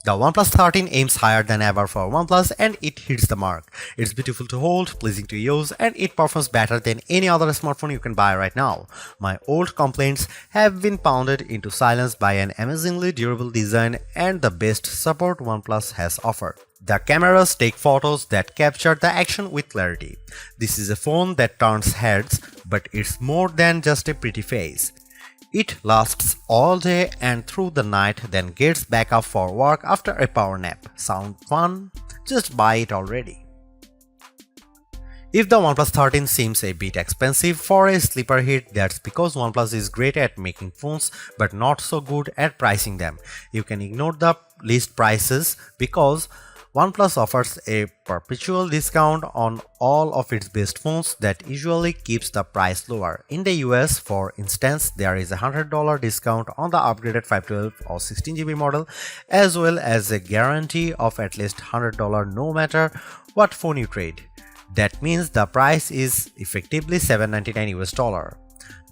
The OnePlus 13 aims higher than ever for OnePlus and it hits the mark. It's beautiful to hold, pleasing to use, and it performs better than any other smartphone you can buy right now. My old complaints have been pounded into silence by an amazingly durable design and the best support OnePlus has offered. The cameras take photos that capture the action with clarity. This is a phone that turns heads, but it's more than just a pretty face. It lasts all day and through the night, then gets back up for work after a power nap. Sound fun? Just buy it already. If the OnePlus 13 seems a bit expensive for a sleeper hit, that's because OnePlus is great at making phones but not so good at pricing them. You can ignore the list prices because OnePlus offers a perpetual discount on all of its best phones that usually keeps the price lower. In the US, for instance, there is a $100 discount on the upgraded 512 or 16GB model, as well as a guarantee of at least $100 no matter what phone you trade. That means the price is effectively $799 US.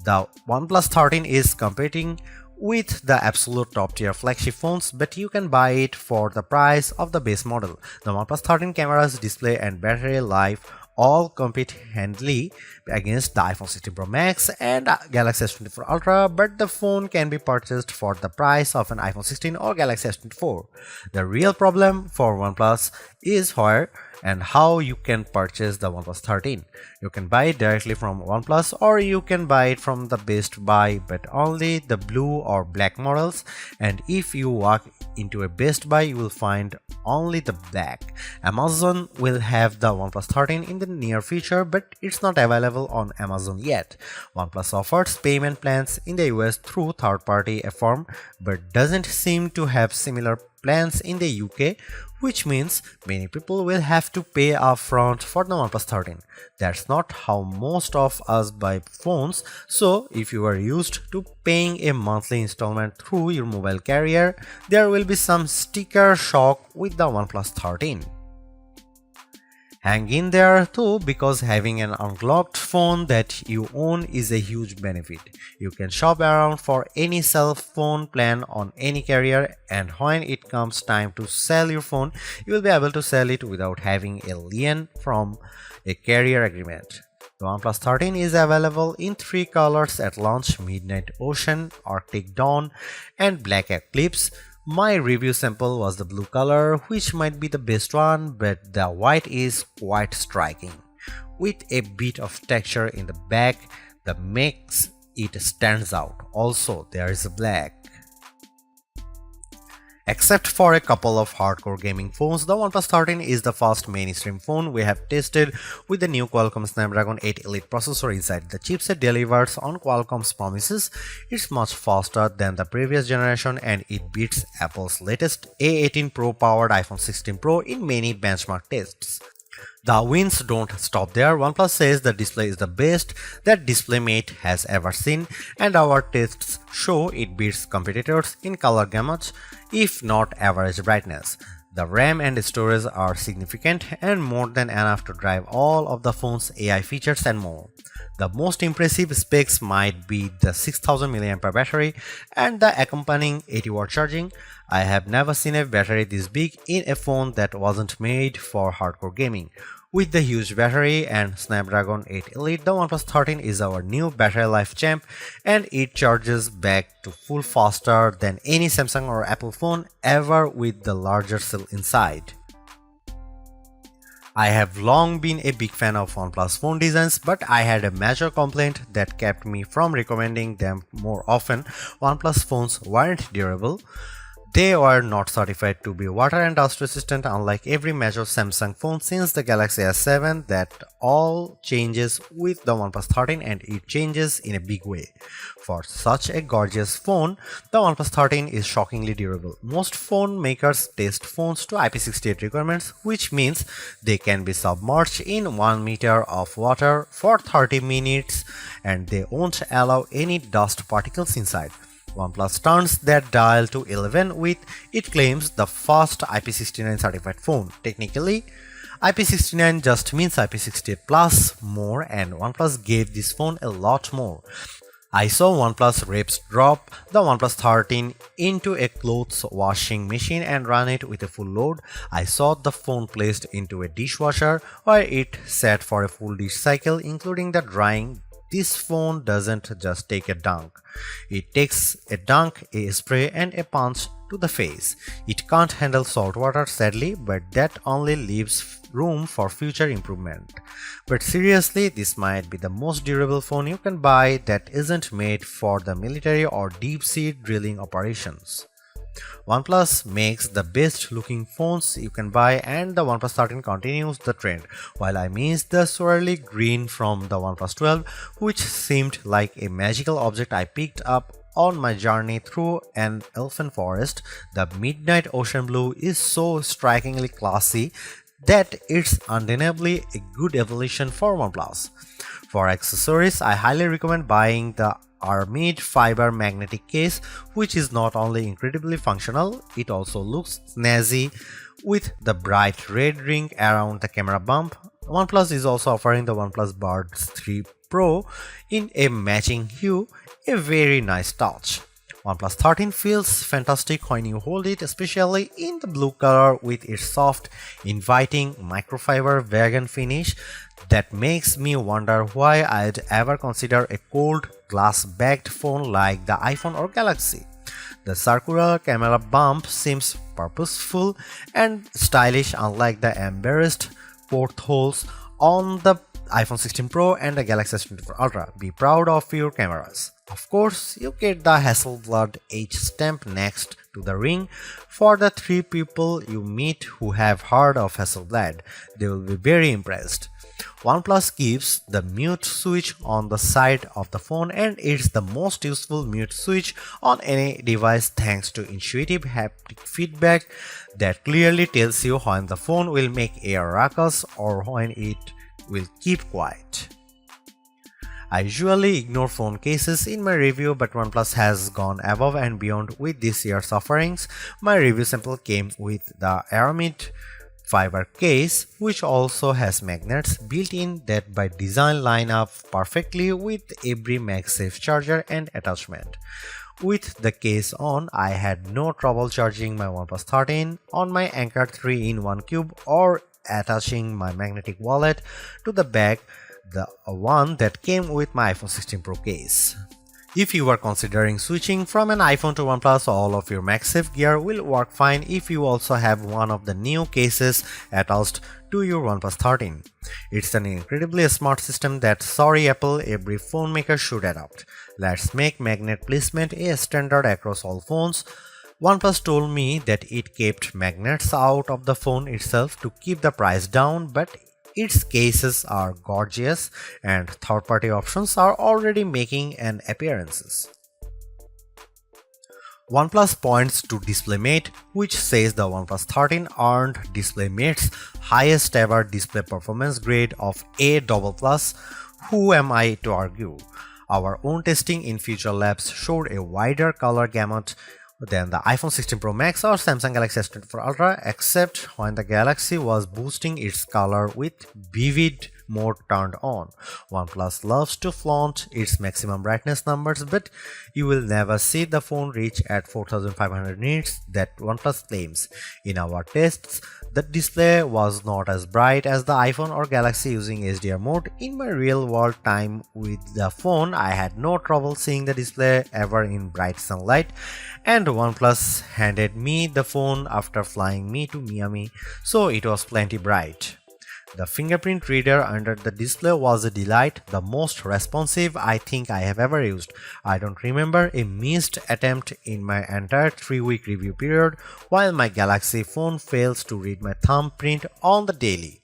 The OnePlus 13 is competing with the absolute top tier flagship phones, but you can buy it for the price of the base model. The OnePlus 13 cameras, display and battery life all compete handily against the iPhone 16 Pro Max and Galaxy S24 Ultra, but the phone can be purchased for the price of an iPhone 16 or Galaxy S24. The real problem for OnePlus is where and how you can purchase the OnePlus 13. You can buy it directly from OnePlus or you can buy it from the Best Buy, but only the blue or black models, and if you walk into a Best Buy you will find only the black. Amazon will have the OnePlus 13 in the near future, but it's not available on Amazon yet. OnePlus offers payment plans in the US through third-party firm, but doesn't seem to have similar plans in the UK, which means many people will have to pay upfront for the OnePlus 13. That's not how most of us buy phones, so if you are used to paying a monthly installment through your mobile carrier, there will be some sticker shock with the OnePlus 13. Hang in there too, because having an unlocked phone that you own is a huge benefit. You can shop around for any cell phone plan on any carrier, and when it comes time to sell your phone, you will be able to sell it without having a lien from a carrier agreement. The OnePlus 13 is available in 3 colors at launch: Midnight Ocean, Arctic Dawn, and Black Eclipse. My review sample was the blue color, which might be the best one, but the white is quite striking, with a bit of texture in the back that makes it stands out. Also, there is a black. Except for a couple of hardcore gaming phones, the OnePlus 13 is the first mainstream phone we have tested with the new Qualcomm Snapdragon 8 Elite processor inside. The chipset delivers on Qualcomm's promises. It's much faster than the previous generation and it beats Apple's latest A18 Pro powered iPhone 16 Pro in many benchmark tests. The wins don't stop there. OnePlus says the display is the best that DisplayMate has ever seen, and our tests show it beats competitors in color gamut, if not average brightness. The RAM and storage are significant and more than enough to drive all of the phone's AI features and more. The most impressive specs might be the 6000 mAh battery and the accompanying 80-watt charging. I have never seen a battery this big in a phone that wasn't made for hardcore gaming. With the huge battery and Snapdragon 8 Elite, the OnePlus 13 is our new battery life champ, and it charges back to full faster than any Samsung or Apple phone ever with the larger cell inside. I have long been a big fan of OnePlus phone designs, but I had a major complaint that kept me from recommending them more often. OnePlus phones weren't durable. They were not certified to be water and dust resistant, unlike every major Samsung phone since the Galaxy S7. That all changes with the OnePlus 13, and it changes in a big way. For such a gorgeous phone, the OnePlus 13 is shockingly durable. Most phone makers test phones to IP68 requirements, which means they can be submerged in 1 meter of water for 30 minutes and they won't allow any dust particles inside. OnePlus turns that dial to 11 with, it claims, the first IP69 certified phone. Technically, IP69 just means IP68 plus more, and OnePlus gave this phone a lot more. I saw OnePlus reps drop the OnePlus 13 into a clothes washing machine and run it with a full load. I saw the phone placed into a dishwasher where it sat for a full dish cycle, including the drying. This phone doesn't just take a dunk. It takes a dunk, a spray, and a punch to the face. It can't handle salt water, sadly, but that only leaves room for future improvement. But seriously, this might be the most durable phone you can buy that isn't made for the military or deep-sea drilling operations. OnePlus makes the best looking phones you can buy, and the OnePlus 13 continues the trend, while I miss the swirly green from the OnePlus 12, which seemed like a magical object I picked up on my journey through an elfin forest. The midnight ocean blue is so strikingly classy that it's undeniably a good evolution for OnePlus. For accessories, I highly recommend buying the Armid fiber magnetic case, which is not only incredibly functional, it also looks snazzy with the bright red ring around the camera bump. OnePlus is also offering the OnePlus Buds 3 Pro in a matching hue, a very nice touch. OnePlus 13 feels fantastic when you hold it, especially in the blue color with its soft, inviting microfiber vegan finish that makes me wonder why I'd ever consider a cold glass-backed phone like the iPhone or Galaxy. The circular camera bump seems purposeful and stylish, unlike the embarrassed portholes on the iPhone 16 Pro and the Galaxy S24 Ultra. Be proud of your cameras. Of course, you get the Hasselblad H stamp next to the ring. For the 3 people you meet who have heard of Hasselblad, they will be very impressed. OnePlus gives the mute switch on the side of the phone, and it's the most useful mute switch on any device thanks to intuitive haptic feedback that clearly tells you when the phone will make a ruckus or when it will keep quiet. I usually ignore phone cases in my review, but OnePlus has gone above and beyond with this year's offerings. My review sample came with the Aramid fiber case, which also has magnets built in that by design line up perfectly with every MagSafe charger and attachment. With the case on, I had no trouble charging my OnePlus 13 on my Anker 3-in-1 cube or attaching my magnetic wallet to the back, the one that came with my iPhone 16 Pro case. If you are considering switching from an iPhone to OnePlus, all of your MagSafe gear will work fine if you also have one of the new cases attached to your OnePlus 13. It's an incredibly smart system that, sorry Apple, every phone maker should adopt. Let's make magnet placement a standard across all phones. OnePlus told me that it kept magnets out of the phone itself to keep the price down, but its cases are gorgeous and third-party options are already making an appearance. OnePlus points to DisplayMate, which says the OnePlus 13 earned DisplayMate's highest ever display performance grade of A++. Who am I to argue? Our own testing in Future Labs showed a wider color gamut than the iPhone 16 Pro Max or Samsung Galaxy S24 Ultra, except when the Galaxy was boosting its color with vivid mode turned on. OnePlus loves to flaunt its maximum brightness numbers, but you will never see the phone reach at 4500 nits that OnePlus claims. In our tests, the display was not as bright as the iPhone or Galaxy using HDR mode. In my real world time with the phone, I had no trouble seeing the display ever in bright sunlight, and OnePlus handed me the phone after flying me to Miami, so it was plenty bright. The fingerprint reader under the display was a delight, the most responsive I think I have ever used. I don't remember a missed attempt in my entire 3-week review period, while my Galaxy phone fails to read my thumbprint on the daily.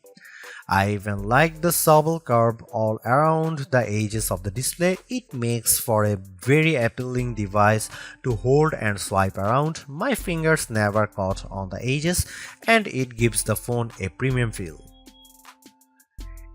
I even like the supple curve all around the edges of the display. It makes for a very appealing device to hold and swipe around. My fingers never caught on the edges, and it gives the phone a premium feel.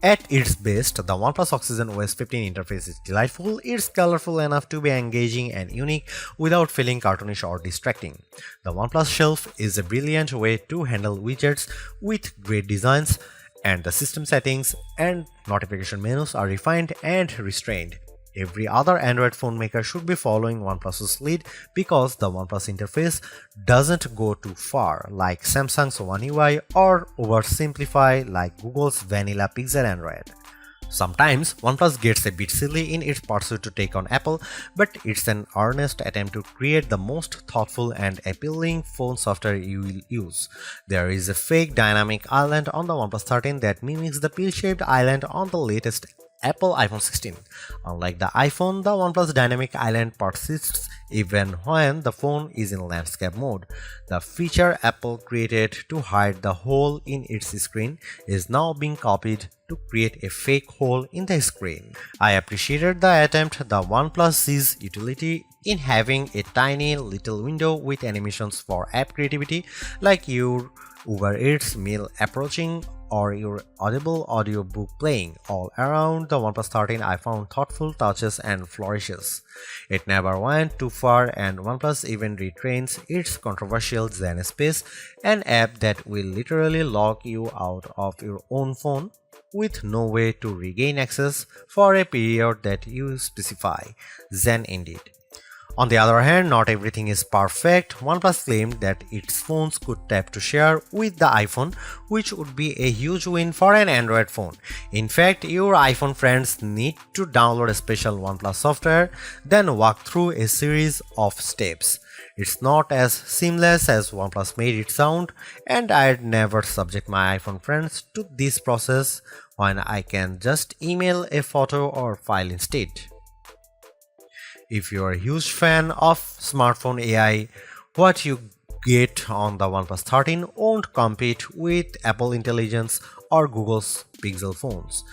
At its best, the OnePlus Oxygen OS 15 interface is delightful. It's colorful enough to be engaging and unique without feeling cartoonish or distracting. The OnePlus Shelf is a brilliant way to handle widgets with great designs, and the system settings and notification menus are refined and restrained. Every other Android phone maker should be following OnePlus's lead because the OnePlus interface doesn't go too far like Samsung's One UI or oversimplify like Google's vanilla Pixel Android. Sometimes OnePlus gets a bit silly in its pursuit to take on Apple, but it's an earnest attempt to create the most thoughtful and appealing phone software you will use. There is a fake dynamic island on the OnePlus 13 that mimics the pill-shaped island on the latest Apple iPhone 16. Unlike the iPhone, the OnePlus Dynamic Island persists even when the phone is in landscape mode. The feature Apple created to hide the hole in its screen is now being copied to create a fake hole in the screen. I appreciated the attempt. The OnePlus sees utility in having a tiny little window with animations for app creativity, like your Uber Eats meal approaching or your Audible audiobook playing. All around the OnePlus 13 I found thoughtful touches and flourishes. It never went too far, and OnePlus even retrains its controversial Zen Space, an app that will literally lock you out of your own phone with no way to regain access for a period that you specify. Zen indeed. On the other hand, not everything is perfect. OnePlus claimed that its phones could tap to share with the iPhone, which would be a huge win for an Android phone. In fact, your iPhone friends need to download a special OnePlus software, then walk through a series of steps. It's not as seamless as OnePlus made it sound, and I'd never subject my iPhone friends to this process when I can just email a photo or file instead. If you're a huge fan of smartphone AI, what you get on the OnePlus 13 won't compete with Apple Intelligence or Google's Pixel phones.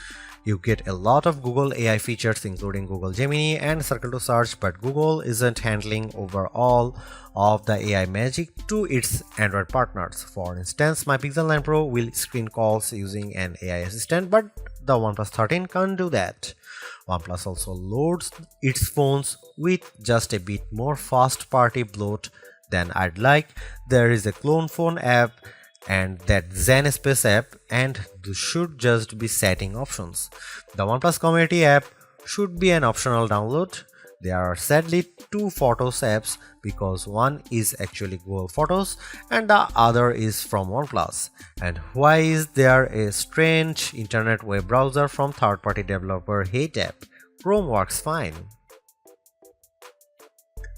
You get a lot of Google AI features including Google Gemini and Circle to Search, but Google isn't handling over all of the AI magic to its Android partners. For instance, my Pixel 9 Pro will screen calls using an AI assistant, but the OnePlus 13 can't do that. OnePlus also loads its phones with just a bit more first-party bloat than I'd like. There is a clone phone app and that Zen Space app, and those should just be setting options. The OnePlus Community app should be an optional download. There are sadly two Photos apps because one is actually Google Photos and the other is from OnePlus. And why is there a strange internet web browser from third-party developer Hate app? Chrome works fine.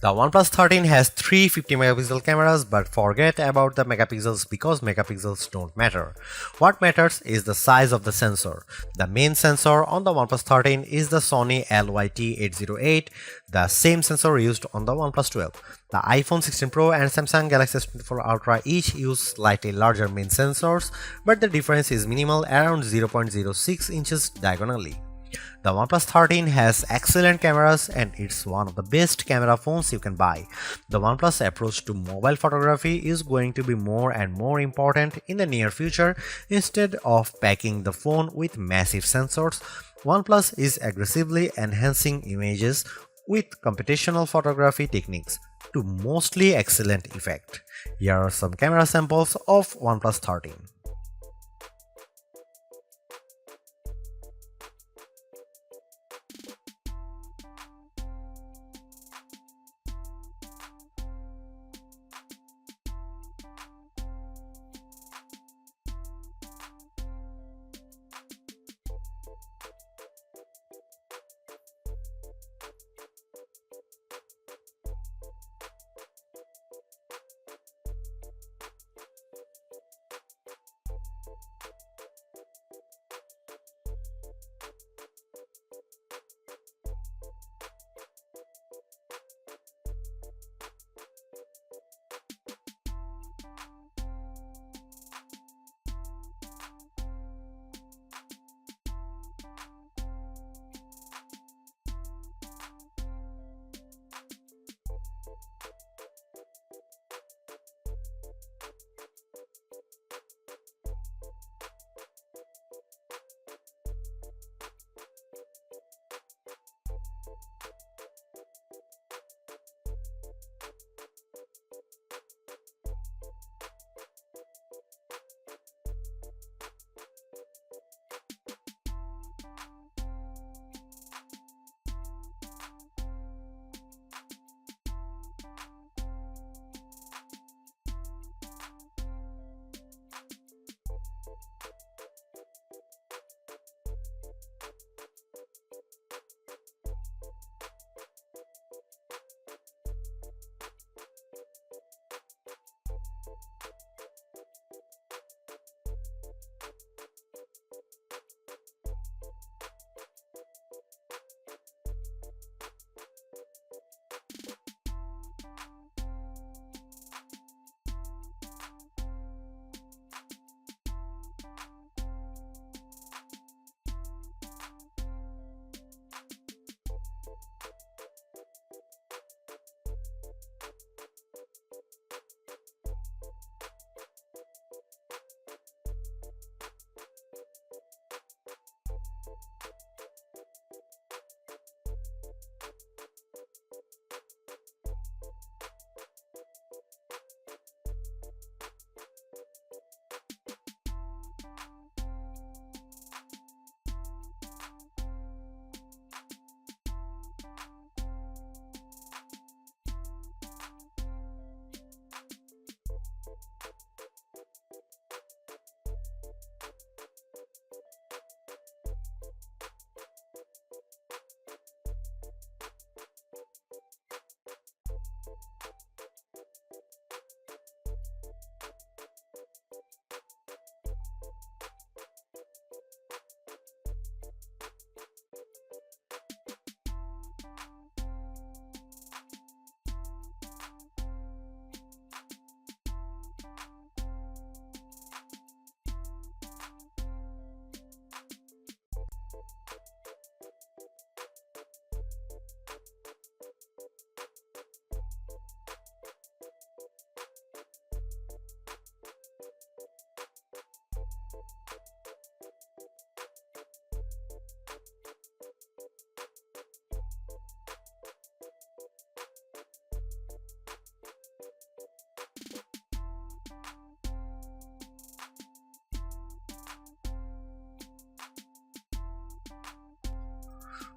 The OnePlus 13 has three 50-megapixel cameras, but forget about the megapixels because megapixels don't matter. What matters is the size of the sensor. The main sensor on the OnePlus 13 is the Sony LYT808, the same sensor used on the OnePlus 12. The iPhone 16 Pro and Samsung Galaxy S24 Ultra each use slightly larger main sensors, but the difference is minimal, around 0.06 inches diagonally. The OnePlus 13 has excellent cameras and it's one of the best camera phones you can buy. The OnePlus approach to mobile photography is going to be more and more important in the near future. Instead of packing the phone with massive sensors, OnePlus is aggressively enhancing images with computational photography techniques to mostly excellent effect. Here are some camera samples of OnePlus 13.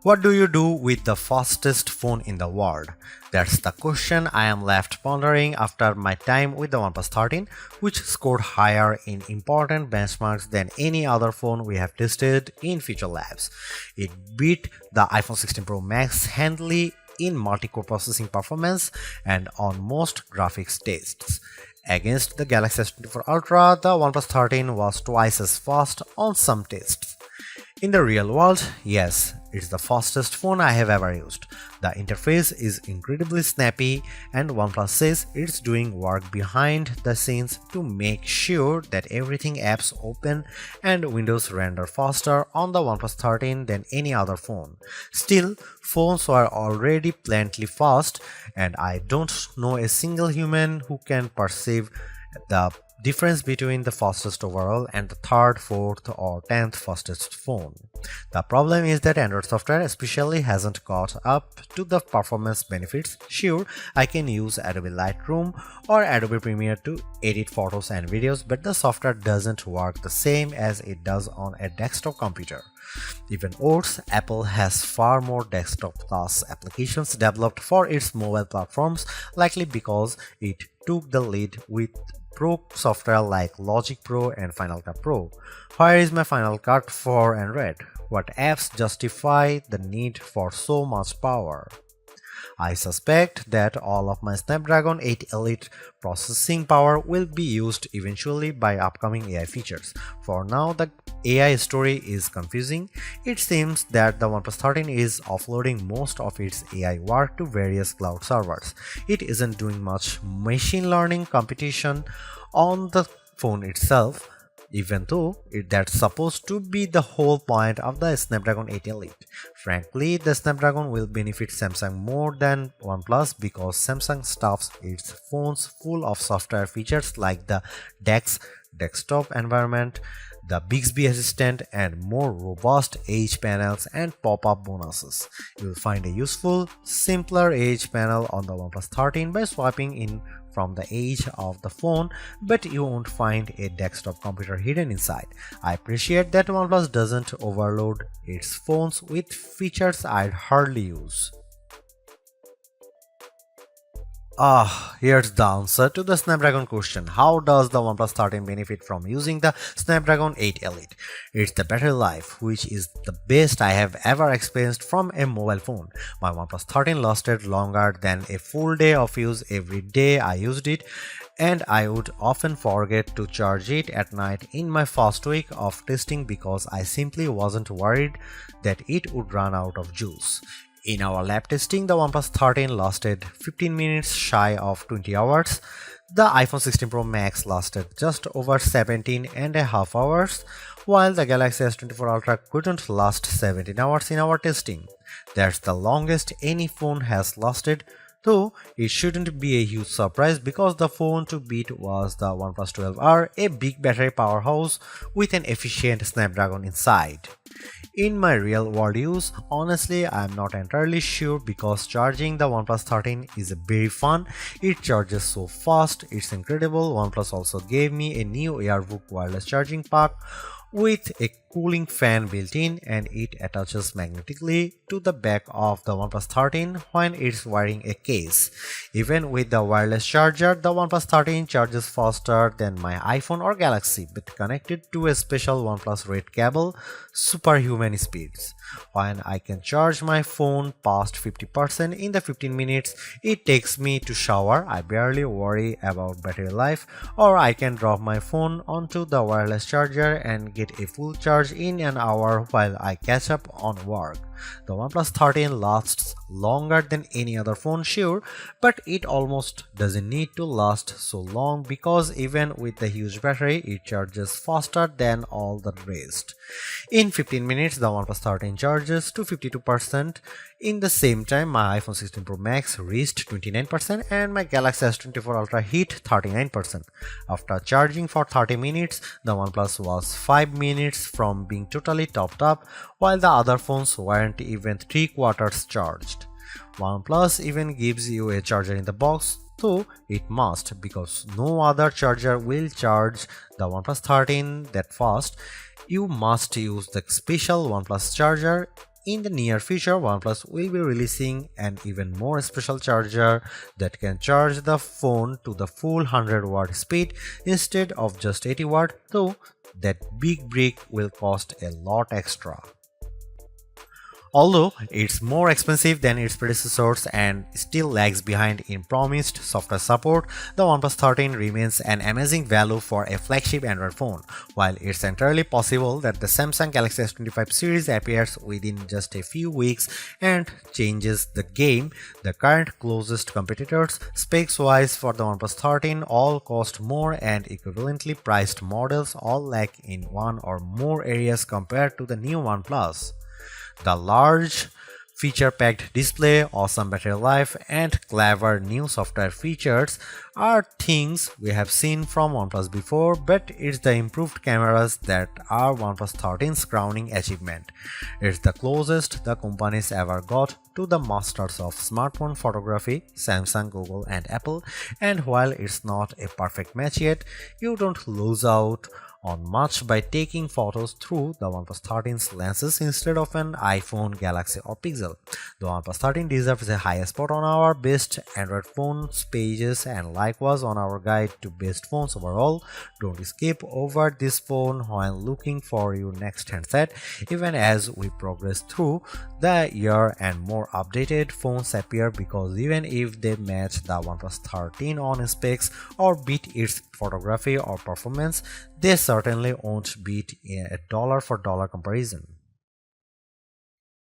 What do you do with the fastest phone in the world? That's the question I am left pondering after my time with the OnePlus 13, which scored higher in important benchmarks than any other phone we have tested in Feature Labs. It beat the iPhone 16 Pro Max handily in multi-core processing performance and on most graphics tests. Against the Galaxy S24 Ultra, the OnePlus 13 was twice as fast on some tests. In the real world, yes, it's the fastest phone I have ever used. The interface is incredibly snappy, and OnePlus says it's doing work behind the scenes to make sure that everything apps open and Windows render faster on the OnePlus 13 than any other phone. Still, phones were already plenty fast, and I don't know a single human who can perceive the difference between the fastest overall and the third, fourth, or 10th fastest phone. The problem is that Android software especially hasn't caught up to the performance benefits. Sure, I can use Adobe Lightroom or Adobe Premiere to edit photos and videos, but the software doesn't work the same as it does on a desktop computer. Even worse, Apple has far more desktop-class applications developed for its mobile platforms, likely because it took the lead with Pro software like Logic Pro and Final Cut Pro. Where is my Final Cut for Android? What apps justify the need for so much power? I suspect that all of my Snapdragon 8 Elite processing power will be used eventually by upcoming AI features. For now, the AI story is confusing. It seems that the OnePlus 13 is offloading most of its AI work to various cloud servers. It isn't doing much machine learning computation on the phone itself, even though that's supposed to be the whole point of the Snapdragon 8 Elite. Frankly, the Snapdragon will benefit Samsung more than OnePlus because Samsung stuffs its phones full of software features like the DeX desktop environment, the Bixby Assistant, and more robust edge panels and pop-up bonuses. You'll find a useful, simpler edge panel on the OnePlus 13 by swiping in from the edge of the phone, but you won't find a desktop computer hidden inside. I appreciate that OnePlus doesn't overload its phones with features I'd hardly use. Here's the answer to the Snapdragon question. How does the OnePlus 13 benefit from using the Snapdragon 8 Elite? It's the battery life, which is the best I have ever experienced from a mobile phone. My OnePlus 13 lasted longer than a full day of use every day I used it, and I would often forget to charge it at night in my first week of testing because I simply wasn't worried that it would run out of juice. In our lab testing, the OnePlus 13 lasted 15 minutes shy of 20 hours. The iPhone 16 Pro Max lasted just over 17.5 hours, while the Galaxy S24 Ultra couldn't last 17 hours in our testing. That's the longest any phone has lasted, though it shouldn't be a huge surprise because the phone to beat was the OnePlus 12R, a big battery powerhouse with an efficient Snapdragon inside. In my real world use, honestly, I am not entirely sure because charging the OnePlus 13 is very fun. It charges so fast, it's incredible. OnePlus also gave me a new AirBook wireless charging pack with a cooling fan built in, and it attaches magnetically to the back of the OnePlus 13 when it's wearing a case. Even with the wireless charger, the OnePlus 13 charges faster than my iPhone or Galaxy, but connected to a special OnePlus Red cable, superhuman speeds. When I can charge my phone past 50% in the 15 minutes it takes me to shower, I barely worry about battery life, or I can drop my phone onto the wireless charger and get a full charge in an hour while I catch up on work. The OnePlus 13 lasts longer than any other phone, sure, but it almost doesn't need to last so long because even with the huge battery, it charges faster than all the rest. In 15 minutes, the OnePlus 13 charges to 52%. In the same time, my iPhone 16 Pro Max reached 29% and my Galaxy S24 Ultra hit 39%. After charging for 30 minutes, the OnePlus was 5 minutes from being totally topped up, while the other phones weren't even 3/4 charged. OnePlus even gives you a charger in the box, though it must, because no other charger will charge the OnePlus 13 that fast. You must use the special OnePlus charger In the near future, OnePlus will be releasing an even more special charger that can charge the phone to the full 100-watt speed instead of just 80 watt, though that big brick will cost a lot extra. Although it's more expensive than its predecessors and still lags behind in promised software support, the OnePlus 13 remains an amazing value for a flagship Android phone. While it's entirely possible that the Samsung Galaxy S25 series appears within just a few weeks and changes the game, the current closest competitors, specs-wise for the OnePlus 13, all cost more and equivalently priced models all lack in one or more areas compared to the new OnePlus. The large feature-packed display, awesome battery life, and clever new software features are things we have seen from OnePlus before, but it's the improved cameras that are OnePlus 13's crowning achievement. It's the closest the companies ever got to the masters of smartphone photography, Samsung, Google, and Apple, and while it's not a perfect match yet, you don't lose out on much by taking photos through the OnePlus 13's lenses instead of an iPhone, Galaxy, or Pixel. The OnePlus 13 deserves a high spot on our best Android phones pages and likewise on our guide to best phones overall. Don't skip over this phone while looking for your next handset, even as we progress through the year and more updated phones appear, because even if they match the OnePlus 13 on specs or beat its photography or performance, they certainly won't beat a dollar for dollar comparison.